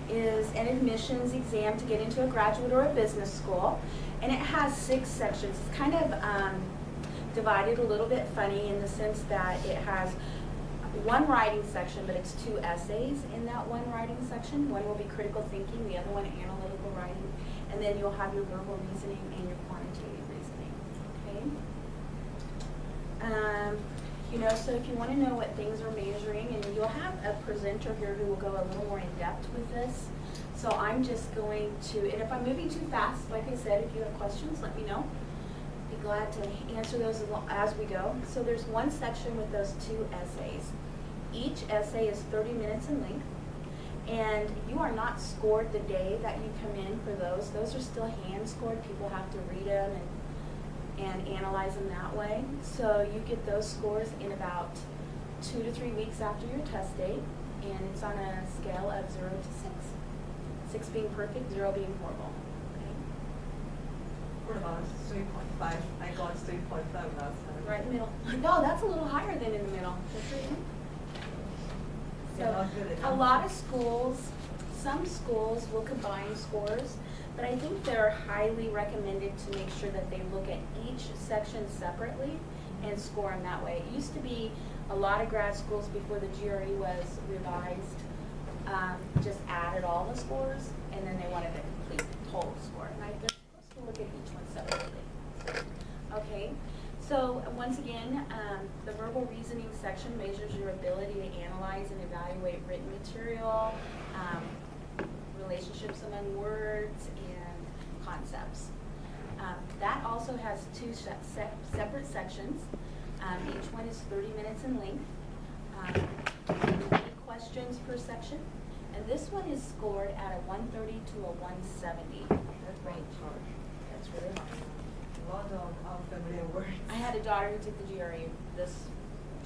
is an admissions exam to get into a graduate or a business school, and it has 6 sections. It's kind of divided a little bit funny in the sense that it has one writing section, but it's 2 essays in that one writing section. One will be critical thinking, the other one analytical writing, and then you'll have your verbal reasoning and your quantitative reasoning. Okay. You know, so if you want to know what things are measuring, and you'll have a presenter here who will go a little more in depth with this. So I'm just going to, and if I'm moving too fast, like I said, if you have questions, let me know. Be glad to answer those as we go. So there's one section with those 2 essays. Each essay is 30 minutes in length, and you are not scored the day that you come in for those. Those are still hand scored. People have to read them and analyze them that way. So you get those scores in about 2 to 3 weeks after your test date, and it's on a scale of 0 to 6. 6 being perfect, 0 being horrible. Okay. What about 3.5? I got 3.5 last time. Right in the middle. No, that's a little higher than in the middle. So a lot of schools, some schools will combine scores, but I think they're highly recommended to make sure that they look at each section separately and score them that way. It used to be a lot of grad schools before the GRE was revised, just added all the scores, and then they wanted a complete total score. And they're supposed to look at each one separately. Okay, so once again, the verbal reasoning section measures your ability to analyze and evaluate written material, relationships among words, and concepts. That also has 2 separate sections. Each one is 30 minutes in length. 8 questions per section. And this one is scored at a 130 to a 170. That's great. That's really hard. A lot of unfamiliar words. I had a daughter who took the GRE.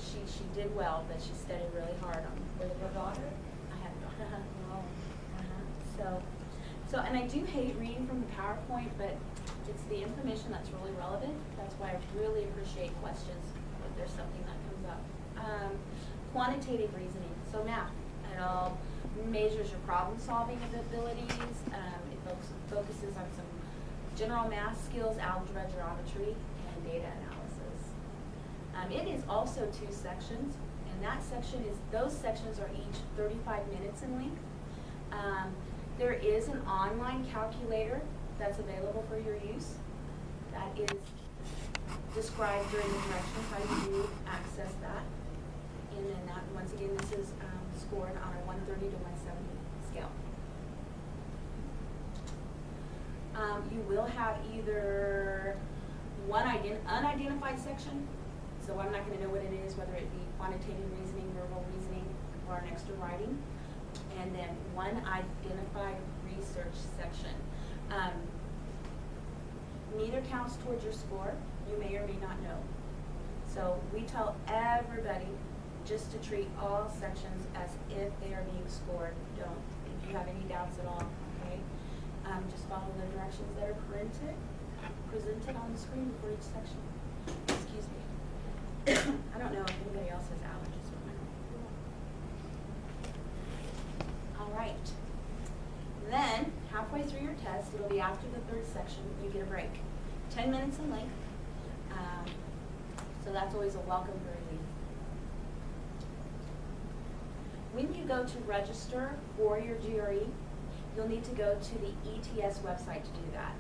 She did well, but she studied really hard on. With your daughter? I had a daughter. So, and I do hate reading from the PowerPoint, but it's the information that's really relevant. That's why I really appreciate questions if there's something that comes up. Quantitative reasoning, so math. It all measures your problem-solving abilities. It focuses on some general math skills, algebra, geometry, and data analysis. It is also 2 sections, and those sections are each 35 minutes in length. There is an online calculator that's available for your use. That is described during the directions how you do access that. And then that, once again, this is scored on a 130 to 170 scale. You will have either one unidentified section, so I'm not going to know what it is, whether it be quantitative reasoning, verbal reasoning, or an extra writing, and then one identified research section. Neither counts towards your score. You may or may not know. So we tell everybody just to treat all sections as if they are being scored. Don't, if you have any doubts at all, okay? Just follow the directions that are presented on the screen before each section. Excuse me. I don't know if anybody else has allergies. All right. Then, halfway through your test, it'll be after the 3rd section, you get a break. 10 minutes in length. So that's always a welcome relief. When you go to register for your GRE, you'll need to go to the ETS website to do that.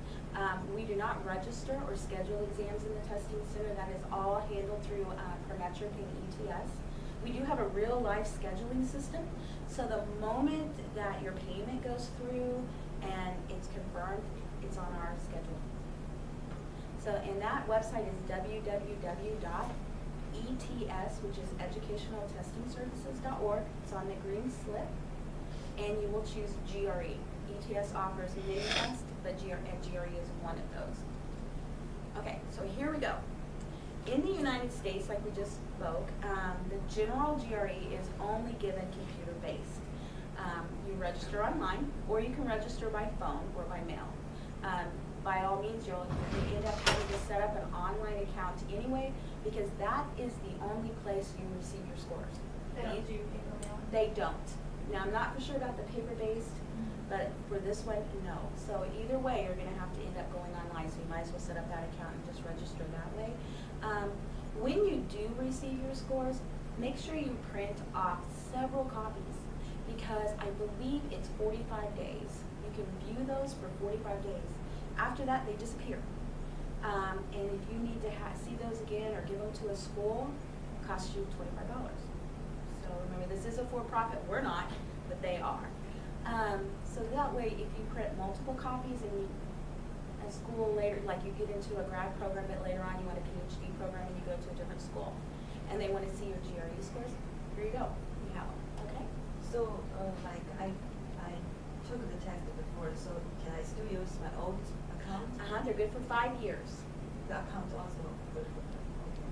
We do not register or schedule exams in the testing center. That is all handled through Prometric and ETS. We do have a real life scheduling system. So the moment that your payment goes through and it's confirmed, it's on our schedule. So, and that website is www.ets, which is educationaltestingservices.org. It's on the green slip, and you will choose GRE. ETS offers many tests, but GRE is one of those. Okay, so here we go. In the United States, like we just spoke, the general GRE is only given computer-based. You register online, or you can register by phone or by mail. By all means, you'll end up having to set up an online account anyway, because that is the only place you receive your scores. They don't do paper mail? They don't. Now, I'm not for sure about the paper-based, but for this one, no. So either way, you're gonna have to end up going online, so you might as well set up that account and just register that way. When you do receive your scores, make sure you print off several copies, because I believe it's 45 days. You can view those for 45 days. After that, they disappear. And if you need to see those again or give them to a school, it costs you $25. So remember, this is a for-profit. We're not, but they are. So that way, if you print multiple copies and a school later, like you get into a grad program, but later on you want a PhD program and you go to a different school, and they want to see your GRE scores, here you go. You have them. Okay? So, like, I took the test before, so can I still use my old account? They're good for 5 years. The account also good for that. Okay.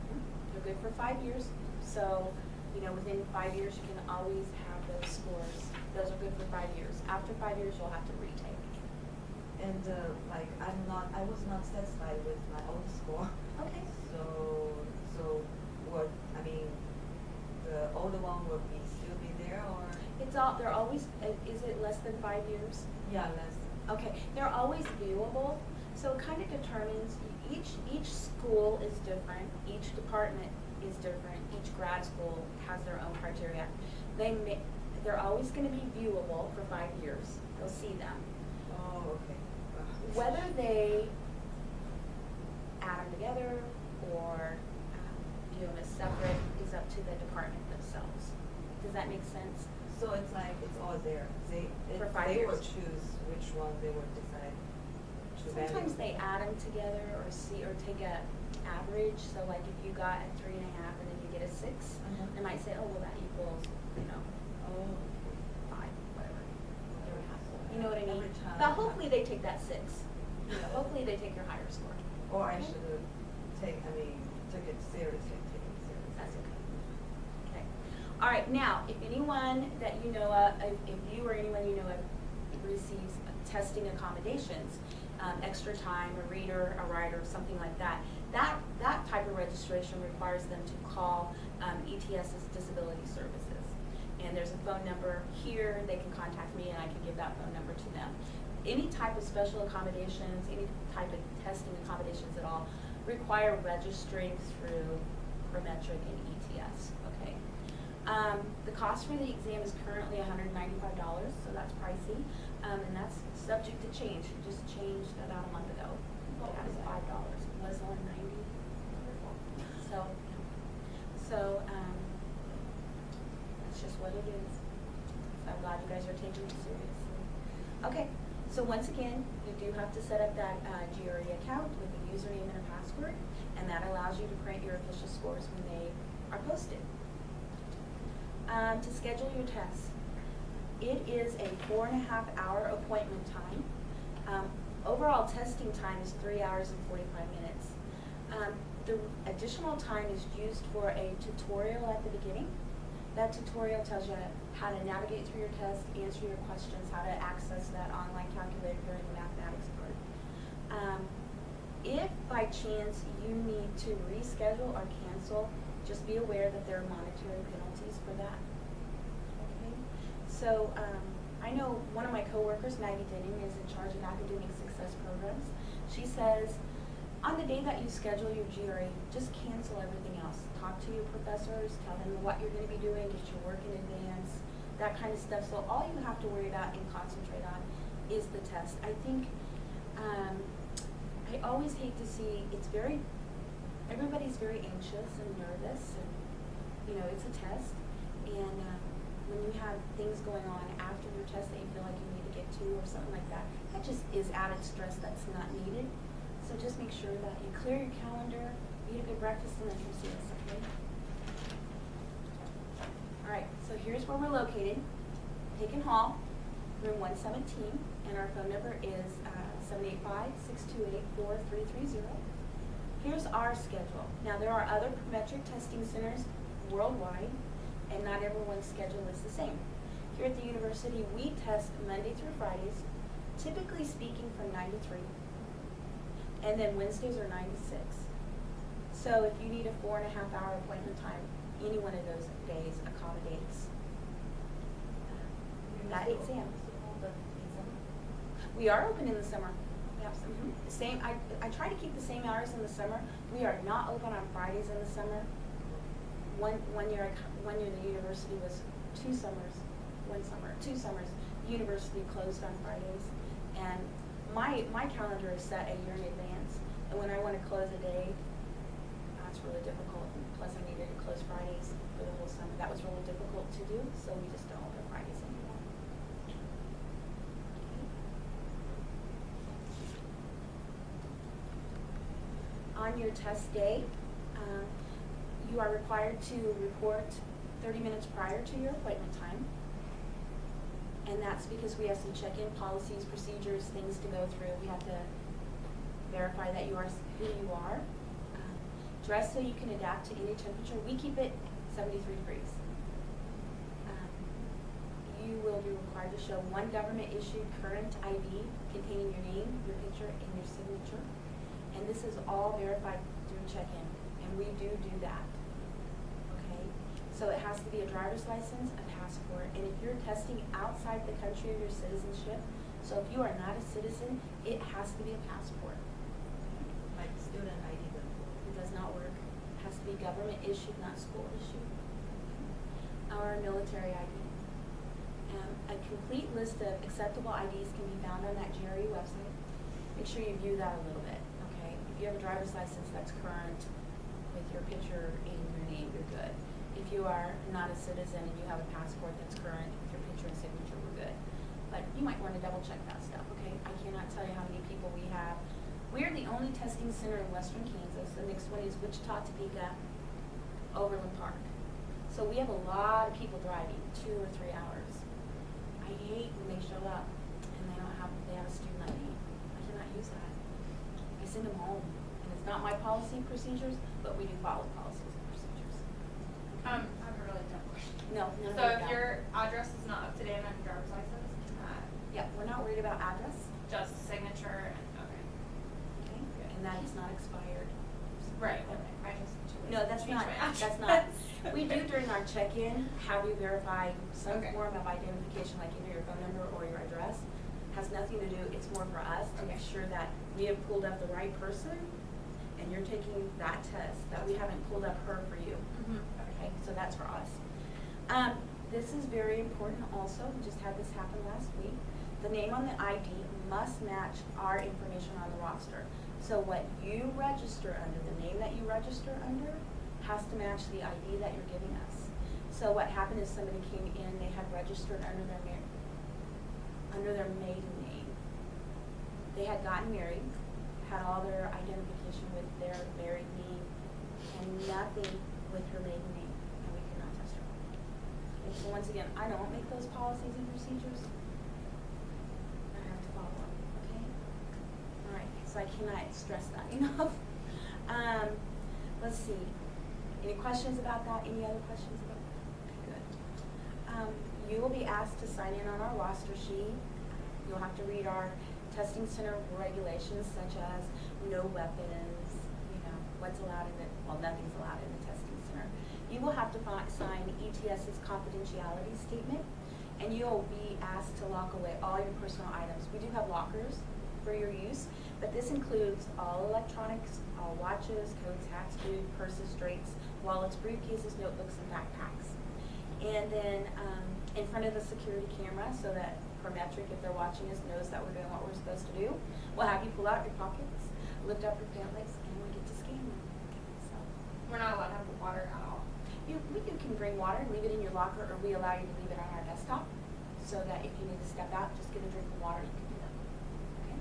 They're good for 5 years. So, you know, within 5 years, you can always have those scores. Those are good for 5 years. After 5 years, you'll have to retake. And like, I was not satisfied with my old score. Okay. So what? I mean, the older one will still be there, or? They're always. Is it less than 5 years? Yeah, less. Okay, they're always viewable, so it kind of determines, each school is different, each department is different, each grad school has their own criteria. They're always going to be viewable for 5 years. They'll see them. Oh, okay. Whether they add them together or do them as separate is up to the department themselves. Does that make sense? So it's like it's all there. They will choose which one they will decide to value. Sometimes they add them together or take a average. So like if you got a 3.5 and then you get a 6, they might say, oh well, that equals, you know, 5, whatever. You know what I mean? But hopefully they take that 6. You know, hopefully they take your higher score. Or I should take it seriously. That's okay. Okay. All right. Now, if anyone that you know of, if you or anyone you know of receives testing accommodations, extra time, a reader, a writer, something like that, that type of registration requires them to call ETS's Disability Services. And there's a phone number here. They can contact me, and I can give that phone number to them. Any type of special accommodations, any type of testing accommodations at all, require registering through Prometric and ETS. Okay. The cost for the exam is currently $195, so that's pricey, and that's subject to change. It just changed about a month ago. That was $5. It was on $90. So that's just what it is. So I'm glad you guys are taking it seriously. Okay. So once again, you do have to set up that GRE account with a username and a password, and that allows you to print your official scores when they are posted. To schedule your test, it is a 4.5-hour appointment time. Overall testing time is 3 hours and 45 minutes. The additional time is used for a tutorial at the beginning. That tutorial tells you how to navigate through your test, answer your questions, how to access that online calculator during the mathematics part. If by chance you need to reschedule or cancel, just be aware that there are monetary penalties for that. Okay? So I know one of my coworkers, Maggie Denning, is in charge of academic success programs. She says, on the day that you schedule your GRE, just cancel everything else. Talk to your professors, tell them what you're going to be doing, get your work in advance, that kind of stuff. So all you have to worry about and concentrate on is the test. I think, I always hate to see, everybody's very anxious and nervous, and you know, it's a test. And when you have things going on after your test that you feel like you need to get to or something like that, that just is added stress that's not needed. So just make sure that you clear your calendar, eat a good breakfast, and then come see us, okay? All right, so here's where we're located. Checkin Hall, room 117, and our phone number is 785-628-4330. Here's our schedule. Now, there are other Prometric testing centers worldwide, and not everyone's schedule is the same. Here at the university, we test Monday through Fridays, typically speaking from 9 to 3. And then Wednesdays are 9 to 6. So if you need a 4.5-hour appointment time, any one of those days accommodates that exam. Open in summer? We are open in the summer. Yep. Same. I try to keep the same hours in the summer. We are not open on Fridays in the summer. One year the university was 2 summers. 2 summers. The university closed on Fridays, and my calendar is set a year in advance. And when I want to close a day, that's really difficult. Plus, I needed to close Fridays for the whole summer. That was really difficult to do, so we just don't open Fridays anymore. On your test day, you are required to report 30 minutes prior to your appointment time. And that's because we have some check-in policies, procedures, things to go through. We have to verify that you are who you are. Dress so you can adapt to any temperature. We keep it 73 degrees. You will be required to show one government-issued current ID containing your name, your picture, and your signature. And this is all verified through check-in, and we do that. Okay? So it has to be a driver's license, a passport, and if you're testing outside the country of your citizenship, so if you are not a citizen, it has to be a passport. Like student ID then? It does not work. It has to be government issued, not school issued. Our military ID. A complete list of acceptable IDs can be found on that GRE website. Make sure you view that a little bit, okay? If you have a driver's license that's current with your picture and your name, you're good. If you are not a citizen and you have a passport that's current with your picture and signature, we're good. But you might want to double check that stuff, okay? I cannot tell you how many people we have. We are the only testing center in western Kansas. The next one is Wichita, Topeka, Overland Park. So we have a lot of people driving 2 or 3 hours. I hate when they show up and they have a student ID. I cannot use that. I send them home. And it's not my policy and procedures, but we do follow policies and procedures. I have a really dumb question. No, none of So that. if your address is not up to date on your driver's license, Yeah, we're not worried about address. just signature and, okay. Okay. And that is not expired. Right, okay. I just. No, that's changed not, my that's not. address. We do during our check-in have you verify some Okay. form of identification, like either your phone number or your address. Has nothing to do, it's more for us to make Okay. sure that we have pulled up the right person and you're taking that test, that we haven't pulled up her for you. Mhm. Okay, so that's for us. This is very important also. We just had this happen last week. The name on the ID must match our information on the roster. So what you register under, the name that you register under, has to match the ID that you're giving us. So what happened is somebody came in, they had registered under their maiden name. They had gotten married, had all their identification with their married name, and nothing with her maiden name, and we could not test her. Okay, so once again, I don't make those policies and procedures. I have to follow them, okay? All right, so I cannot stress that enough. Let's see. Any questions about that? Any other questions about that? Okay, good. You will be asked to sign in on our roster sheet. You'll have to read our testing center regulations, such as no weapons, what's allowed in it. Well, nothing's allowed in the testing center. You will have to sign ETS's confidentiality statement, and you'll be asked to lock away all your personal items. We do have lockers for your use, but this includes all electronics, all watches, coats, hats, food, purses, drapes, wallets, briefcases, notebooks, and backpacks. And then in front of the security camera, so that Prometric, if they're watching us, knows that we're doing what we're supposed to do, we'll have you pull out your pockets, lift up your pant legs, and we get to scan them. So We're not allowed to have the water at all. you can bring water, leave it in your locker, or we allow you to leave it on our desktop, so that if you need to step out, just get a drink of water, you can do that. Okay?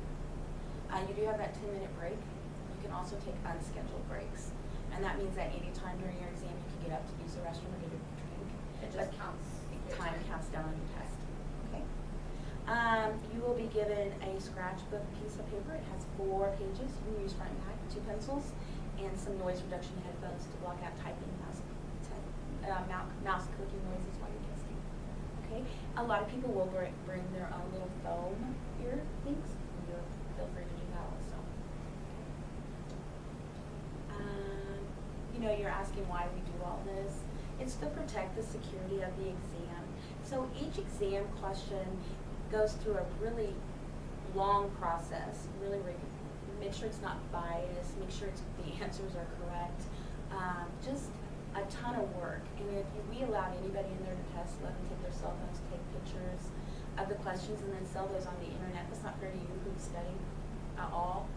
You do have that 10-minute break. You can also take unscheduled breaks. And that means that any time during your exam, you can get up to use the restroom or get a drink. It just counts. Time counts down on your test. Okay? You will be given a scratchbook piece of paper. It has 4 pages. You can use front and back, 2 pencils, and some noise reduction headphones to block out typing, mouse clicking noises while you're testing. Okay? A lot of people will bring their own little foam ear things. Feel free to do that also. You're asking why we do all this. It's to protect the security of the exam. So each exam question goes through a really long process, make sure it's not biased, make sure the answers are correct. Just a ton of work. And if we allowed anybody in there to test, let them take their cell phones, take pictures of the questions, and then sell those on the internet, that's not fair to you who's studying at all.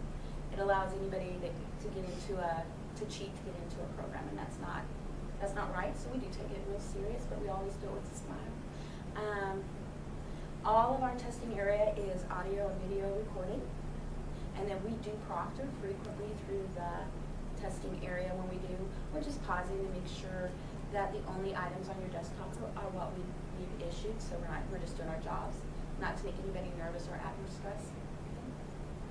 It allows anybody to get into to cheat to get into a program, and that's not right. So we do take it real serious, but we always do it with a smile. All of our testing area is audio and video recorded, and then we do proctor frequently through the testing area. When we do, we're just pausing to make sure that the only items on your desktop are what we've issued, so we're just doing our jobs, not to make anybody nervous or add more stress.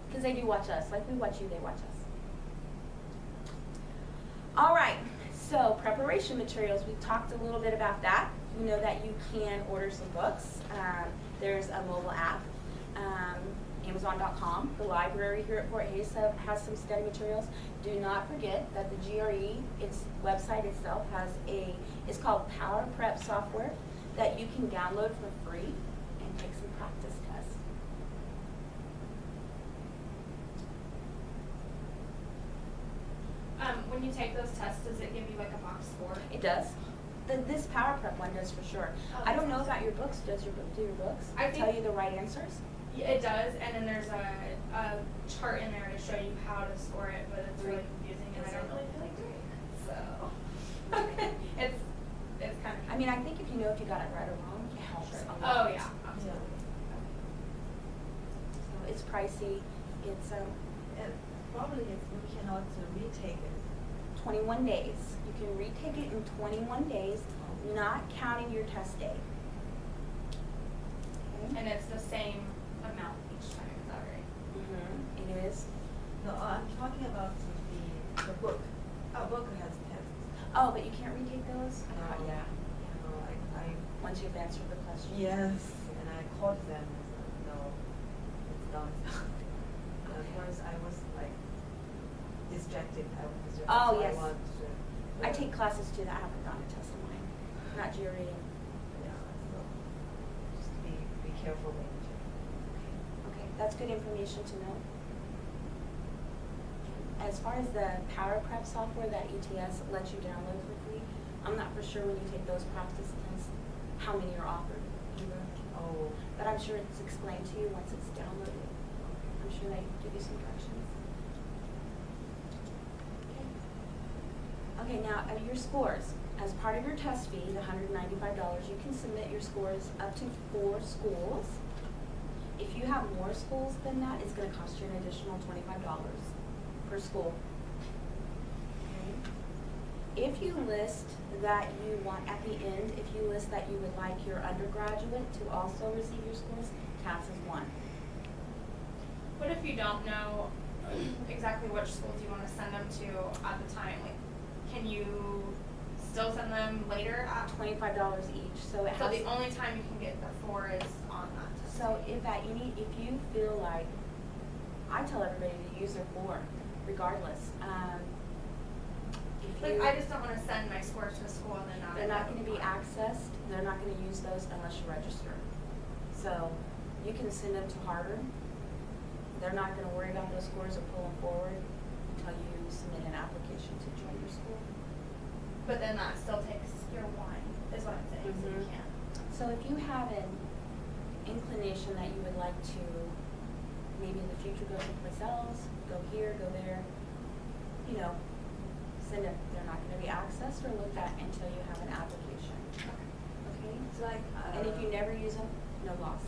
Because they do watch us, like we watch you, they watch us. All right, so preparation materials, we talked a little bit about that. You know that you can order some books. There's a mobile app, Amazon.com. The library here at Fort Hays has some study materials. Do not forget that the GRE, its website itself it's called Power Prep software that you can download for free and take some practice tests. When you take those tests, does it give you like a box score? It does. This Power Prep one does for sure. Oh, I don't know about your books. Do your books tell you the right answers? Yeah, it does, and then there's a chart in there to show you how to score it, but it's really confusing, and I don't really feel like doing it. So it's kind of. I mean, I think if you know if you got it right or wrong, it helps a lot. Oh yeah, absolutely. So it's pricey. It's Probably if you cannot retake it. 21 days. You can retake it in 21 days, not counting your test day. Okay. And it's the same amount each time, is that right? Mm-hmm. It is. No, I'm talking about the book. Our book has tests. Oh, but you can't retake those? Yeah. No, I Once you've answered the question. yes, and I called them and said, no, it's done. At first I was like distracted. Oh, so yes. I I take classes too that haven't gone to test of mine, not GRE. Yeah, so just be careful when you check. Okay, that's good information to know. As far as the Power Prep software that ETS lets you download for free, I'm not for sure when you take those practice tests how many are offered either. Oh. But I'm sure it's explained to you once it's downloaded. I'm sure they give you some directions. Okay, now your scores. As part of your test fee, the $195, you can submit your scores up to 4 schools. If you have more schools than that, it's going to cost you an additional $25 per school. Okay. If you list that you want, at the end, if you list that you would like your undergraduate to also receive your scores, counts as 1. What if you don't know exactly which schools you want to send them to at the time? Like, can you still send them later at $25 each. So it So has. the only time you can get the 4 is on that test. So if you feel like, I tell everybody to use their 4, regardless. If Like, you, I just don't want to send my scores to a school and then not. they're not end going to up be on. accessed. They're not going to use those unless you register. So you can send them to Harvard. They're not going to worry about those scores or pull them forward until you submit an application to join your school. But then that still takes your 1, is what I'm saying, so you Mhm. can't. So if you have an inclination that you would like to maybe in the future go someplace else, go here, go there, send them. They're not going to be accessed or looked at until you have an application. Okay? It's like And if you never use them, no loss.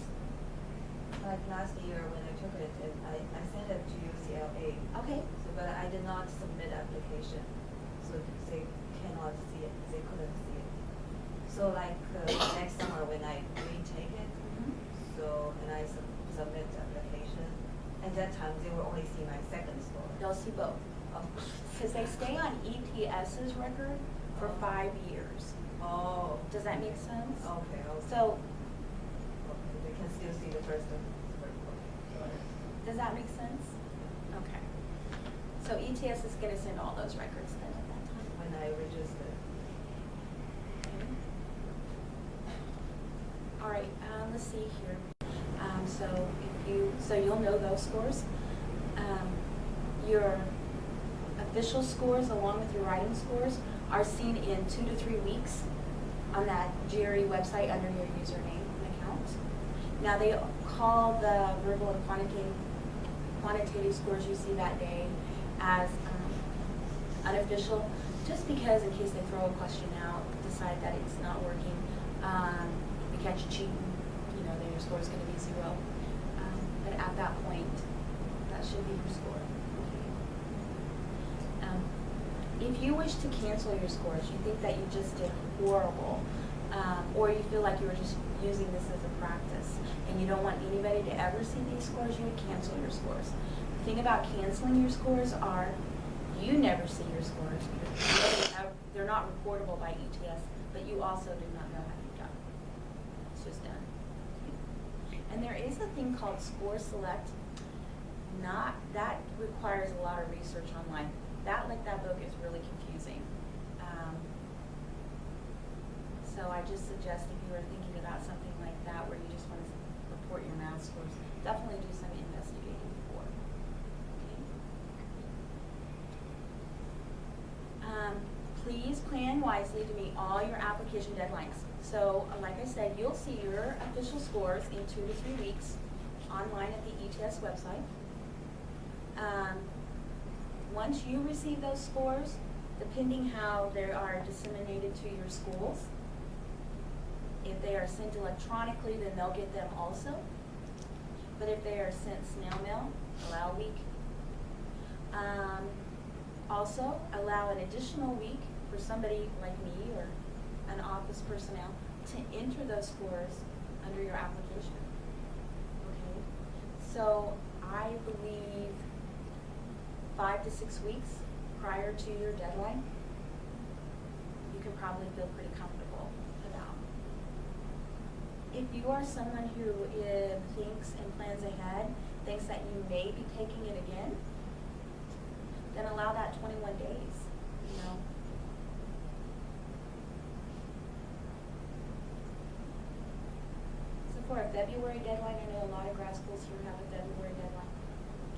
like last year when I took it, I sent it to UCLA. Okay. So, but I did not submit application, so they cannot see it. They couldn't see it. So like next summer when I retake it, and I submit the application, at that time they will only see my second score. They'll see both. Because they stay on ETS's record for 5 years. Oh. Does that make sense? Okay. So, okay, they can still see the first one. does that make sense? Okay. So ETS is going to send all those records then at that time. When I registered. Okay. to see here. So you'll know those scores. Your official scores, along with your writing scores, are seen in 2 to 3 weeks on that GRE website under your username and account. Now they call the verbal and quantitative scores you see that day as unofficial, just because in case they throw a question out, decide that it's not working, they catch you cheating, then your score is going to be 0. But at that point, that should be your score. If you wish to cancel your scores, you think that you just did horrible, or you feel like you were just using this as a practice, and you don't want anybody to ever see these scores, you would cancel your scores. The thing about canceling your scores are you never see your scores. They're not reportable by ETS, but you also do not know how you've done. It's just done. And there is a thing called Score Select. That requires a lot of research online. That book is really confusing. So I just suggest if you are thinking about something like that where you just want to report your math scores, definitely do some investigating before. Okay? Please plan wisely to meet all your application deadlines. So like I said, you'll see your official scores in 2 to 3 weeks online at the ETS website. Once you receive those scores, depending how they are disseminated to your schools, if they are sent electronically, then they'll get them also. But if they are sent snail mail, allow a week. Also, allow an additional week for somebody like me or an office personnel to enter those scores under your application. Okay? So I believe 5 to 6 weeks prior to your deadline, you can probably feel pretty comfortable about. If you are someone who thinks and plans ahead, thinks that you may be taking it again, then allow that 21 days, So for a February deadline, I know a lot of grad schools here have a February deadline.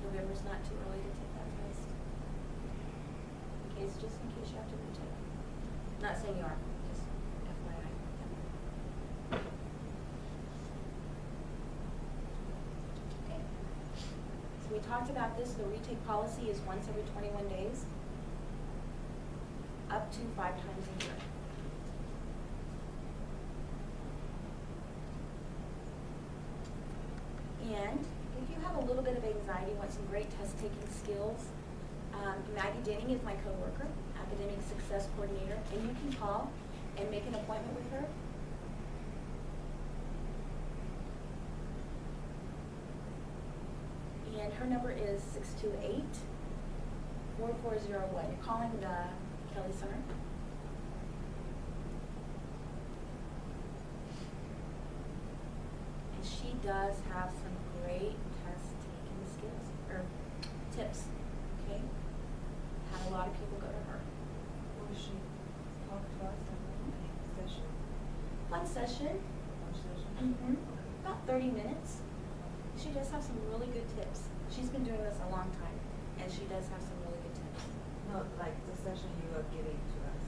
November's not too early to take that test. Just in case you have to retake. Not saying you are, just FYI. Okay. So we talked about this. The retake policy is once every 21 days, up to 5 times a year. And if you have a little bit of anxiety, want some great test-taking skills, Maggie Denning is my coworker, Academic Success Coordinator, and you can call and make an appointment with her. And her number is 628-4401. You're calling the Kelly Center. And she does have some great test-taking skills, or tips, okay? Had a lot of people go to her. Will she talk to us in any session? One session. One session? Mm-hmm. About 30 minutes. She does have some really good tips. She's been doing this a long time, and she does have some really good tips. No, like the session you are giving to us.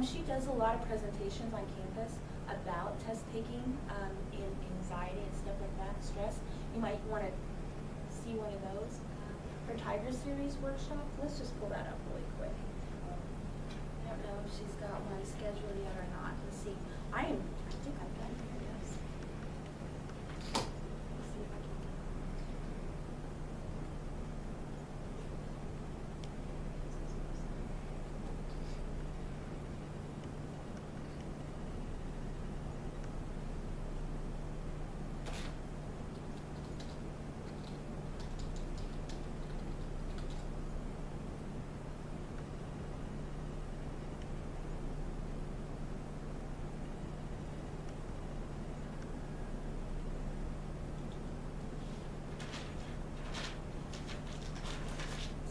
She does a lot of presentations on campus about test taking, in anxiety and stuff like that, stress. You might want to see one of those. Her Tiger Series workshop, let's just pull that up really quick. I don't know if she's got one scheduled yet or not. Let's see. I think I've done it, yes. Let's see if I can.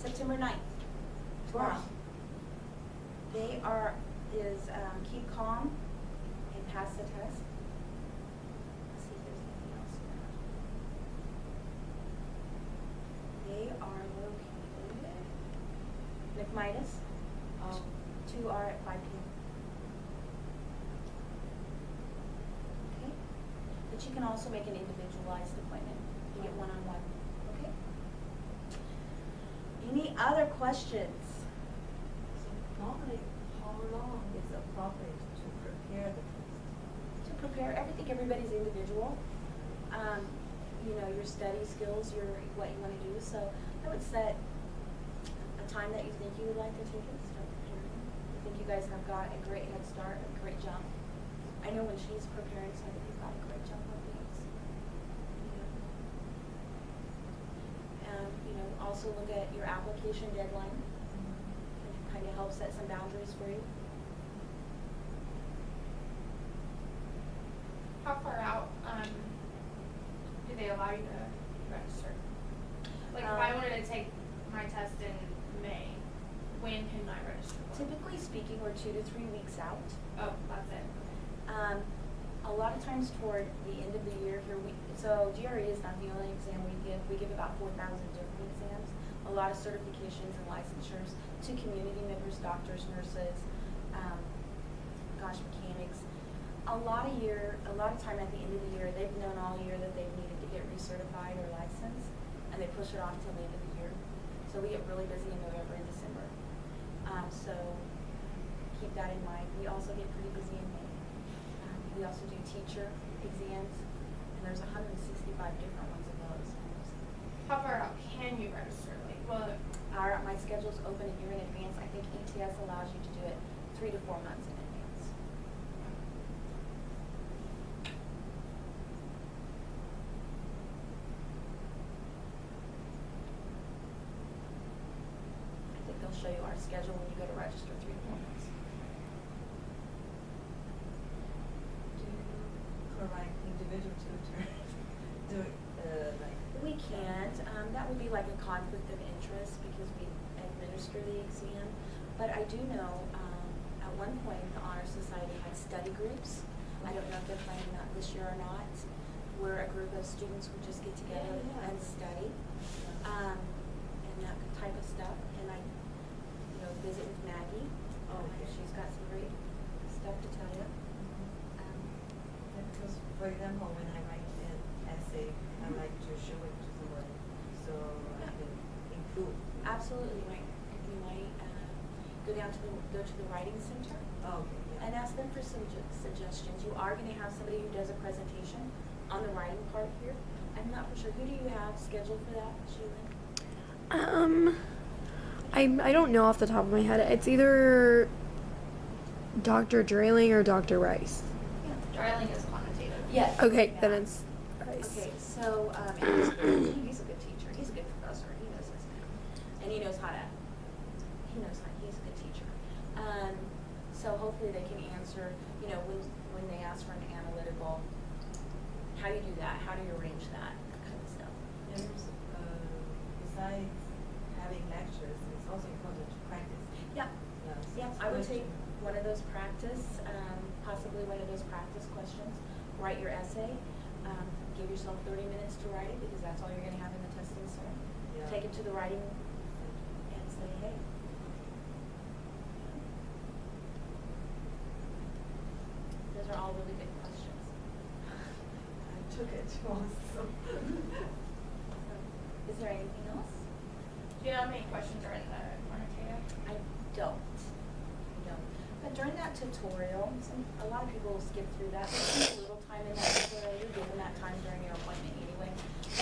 September 9th, tomorrow. They keep calm and pass the test. Let's see if there's anything. but you can also make an individualized appointment. You get one-on-one, okay? Any other questions? So normally, how long is appropriate to prepare the test? To prepare, I think everybody's individual. You know, your study skills, what you want to do. So I would set a time that you think you would like to take it, start preparing. I think you guys have got a great head start, a great jump. I know when she's preparing, so I think you've got a great jump on things. You know, also look at your application deadline. It kind of helps set some boundaries for you. How far out do they allow you to register? Like, if I wanted to take my test in May, when can I register? Typically speaking, we're 2 to 3 weeks out. Oh, that's it. A lot of times toward the end of the year here, so GRE is not the only exam we give. We give about 4,000 different exams, a lot of certifications and licensures to community members, doctors, nurses, mechanics. A lot of time at the end of the year, they've known all year that they've needed to get recertified or licensed, and they push it off till the end of the year. So we get really busy in November and December. So keep that in mind. We also get pretty busy in May. We also do teacher exams, and there's 165 different ones of those. How far out can you register? Like, well, My schedule's open a year in advance. I think ETS allows you to do it 3 to 4 months in advance. I think they'll show you our schedule when you go to register 3 to 4 months. Do you provide individual tutor? We can't. That would be like a conflict of interest because we administer the exam. But I do know at one point the Honor Society had study groups. I don't know if they're planning that this year or not, where a group of students would just get together and study and that type of stuff. And I, visit with Maggie. Okay. She's got some great stuff to tell you. Because, for example, when I write an essay, I like to show it to somebody, so I can improve. Absolutely right. You might go to the writing center. Oh, okay. Yeah. And ask them for some suggestions. You are going to have somebody who does a presentation on the writing part here. I'm not for sure. Who do you have scheduled for that, Sheila? I don't know off the top of my head. It's either Dr. Drayling or Dr. Rice. Dryling is quantitative. Yes. Okay, Yeah. then it's Rice. Okay, so and he's a good teacher. He's a good professor. He knows his thing, and he knows how. He's a good teacher. So hopefully they can answer. When they ask for an analytical, how do you do that? How do you arrange that kind of stuff? There's, besides having lectures, it's also important to practice. Yeah. Yes. Yeah, I would take one of those possibly one of those practice questions. Write your essay. Give yourself 30 minutes to write it because that's all you're going to have in the testing center. Yeah. Take it to the writing and say, hey. Those are all really good questions. I took it also. Is there anything else? Do you know how many questions are in the quantitative? I don't. But during that tutorial, a lot of people will skip through that. There's a little time in that tutorial. You're given that time during your appointment anyway.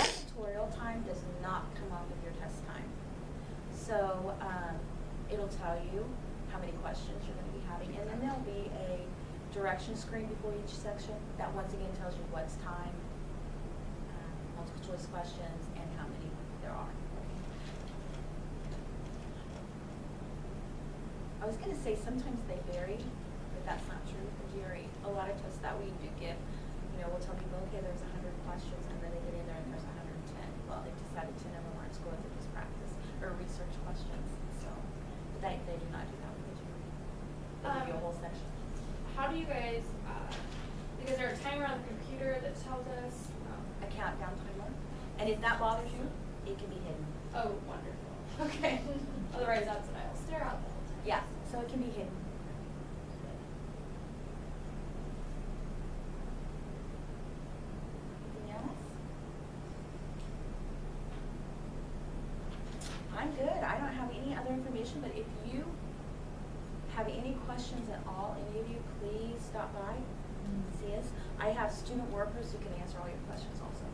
That tutorial time does not come off of your test time. So it'll tell you how many questions you're going to be having. And then there'll be a direction screen before each section that once again tells you what's time, multiple choice questions, and how many there are. I was going to say sometimes they vary, but that's not true for GRE. A lot of tests that we do give, we'll tell people, okay, there's 100 questions, and then they get in there and there's 110. Well, they've decided 10 of them aren't going through this practice or research questions. So, but they do not do that with the GRE. They give you a whole section. How do you guys, is there a timer on the computer that tells us? A countdown timer. And if that bothers you, it can be hidden. Oh, wonderful. Okay. Otherwise, that's what I will stare at the whole time. Yeah, so it can be hidden. other information, but if you have any questions at all, any of you, please stop by and see us. I have student workers who can answer all your questions also.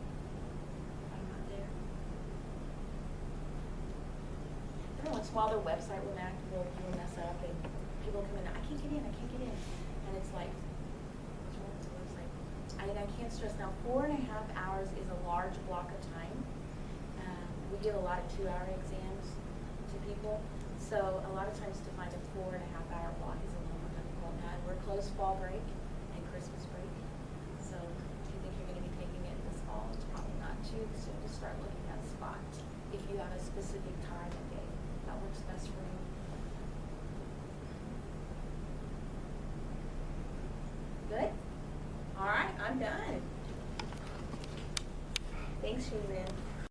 I'm not there. Every once in a while, their website will mess up, and people come in, I can't get in, and it's like, what's wrong with the website? I can't stress now, 4.5 hours is a large block of time. We give a lot of 2-hour exams to people, so a lot of times to find a 4.5-hour block is a little more difficult now. And we're closed fall break and Christmas break, so if you think you're going to be taking it this fall, it's probably not too soon to start looking at a spot. If you have a specific time and day that works best for you. Good? All right, I'm done. Thanks, Shannon.